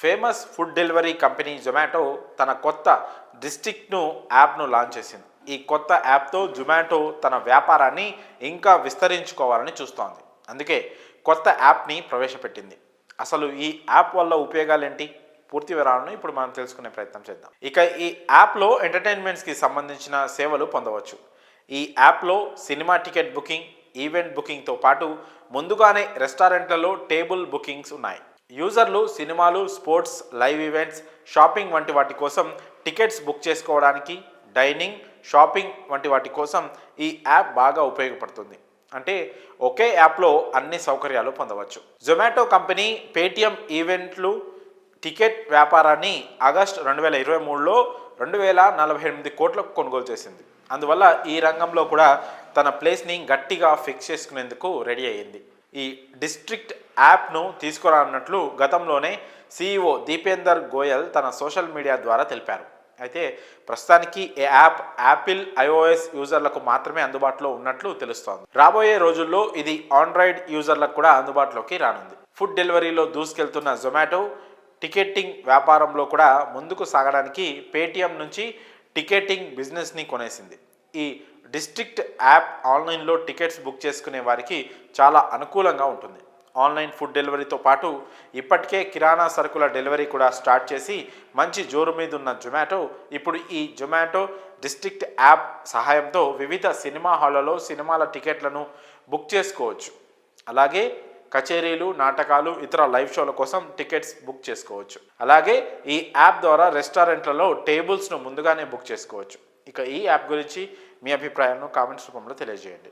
Famous food delivery company Zomato తన కొత్త డిస్ట్రిక్ట్ను యాప్ను లాంచ్ చేసింది. ఈ కొత్త యాప్తో జొమాటో తన వ్యాపారాన్ని ఇంకా విస్తరించుకోవాలని చూస్తోంది. అందుకే కొత్త యాప్ని ప్రవేశపెట్టింది. అసలు ఈ యాప్ వల్ల ఉపయోగాలేంటి? పూర్తి వివరాలను ఇప్పుడు మనం తెలుసుకునే ప్రయత్నం చేద్దాం. ఇక ఈ యాప్లో ఎంటర్టైన్మెంట్స్కి సంబంధించిన సేవలు పొందవచ్చు. ఈ యాప్లో సినిమా టికెట్ బుకింగ్, ఈవెంట్ బుకింగ్తో పాటు ముందుగానే రెస్టారెంట్లలో టేబుల్ బుకింగ్స్ ఉన్నాయి. యూజర్లు సినిమాలు, స్పోర్ట్స్, లైవ్ ఈవెంట్స్, షాపింగ్ వంటి వాటి కోసం టికెట్స్ బుక్ చేసుకోవడానికి, డైనింగ్, షాపింగ్ వంటి వాటి కోసం ఈ యాప్ బాగా ఉపయోగపడుతుంది. అంటే ఒకే యాప్లో అన్ని సౌకర్యాలు పొందవచ్చు. జొమాటో కంపెనీ పేటిఎం ఈవెంట్లు టికెట్ వ్యాపారాన్ని ఆగస్టు 2023లో 2048 కోట్లకు కొనుగోలు చేసింది. అందువల్ల ఈ రంగంలో కూడా తన ప్లేస్ని గట్టిగా ఫిక్స్ చేసుకునేందుకు రెడీ అయ్యింది. ఈ డిస్ట్రిక్ట్ యాప్ను తీసుకురానున్నట్లు గతంలోనే సీఈఓ దీపేందర్ గోయల్ తన సోషల్ మీడియా ద్వారా తెలిపారు. అయితే ప్రస్తుతానికి ఈ యాప్ యాపిల్, ఐఓఎస్ యూజర్లకు మాత్రమే అందుబాటులో ఉన్నట్లు తెలుస్తోంది. రాబోయే రోజుల్లో ఇది ఆండ్రాయిడ్ యూజర్లకు కూడా అందుబాటులోకి రానుంది. ఫుడ్ డెలివరీలో దూసుకెళ్తున్న జొమాటో టికెటింగ్ వ్యాపారంలో కూడా ముందుకు సాగడానికి పేటిఎం నుంచి టికెటింగ్ బిజినెస్ని కొనేసింది. ఈ డిస్ట్రిక్ట్ యాప్ ఆన్లైన్లో టికెట్స్ బుక్ చేసుకునే వారికి చాలా అనుకూలంగా ఉంటుంది. ఆన్లైన్ ఫుడ్ డెలివరీతో పాటు ఇప్పటికే కిరాణా సరుకుల డెలివరీ కూడా స్టార్ట్ చేసి మంచి జోరు మీద ఉన్న జొమాటో ఇప్పుడు ఈ జొమాటో డిస్ట్రిక్ట్ యాప్ సహాయంతో వివిధ సినిమా హాళ్లలో సినిమాల టికెట్లను బుక్ చేసుకోవచ్చు. అలాగే కచేరీలు, నాటకాలు, ఇతర లైవ్ షోల కోసం టికెట్స్ బుక్ చేసుకోవచ్చు. అలాగే ఈ యాప్ ద్వారా రెస్టారెంట్లలో టేబుల్స్ను ముందుగానే బుక్ చేసుకోవచ్చు. ఇక ఈ యాప్ గురించి మీ అభిప్రాయాలను కామెంట్స్ రూపంలో తెలియజేయండి.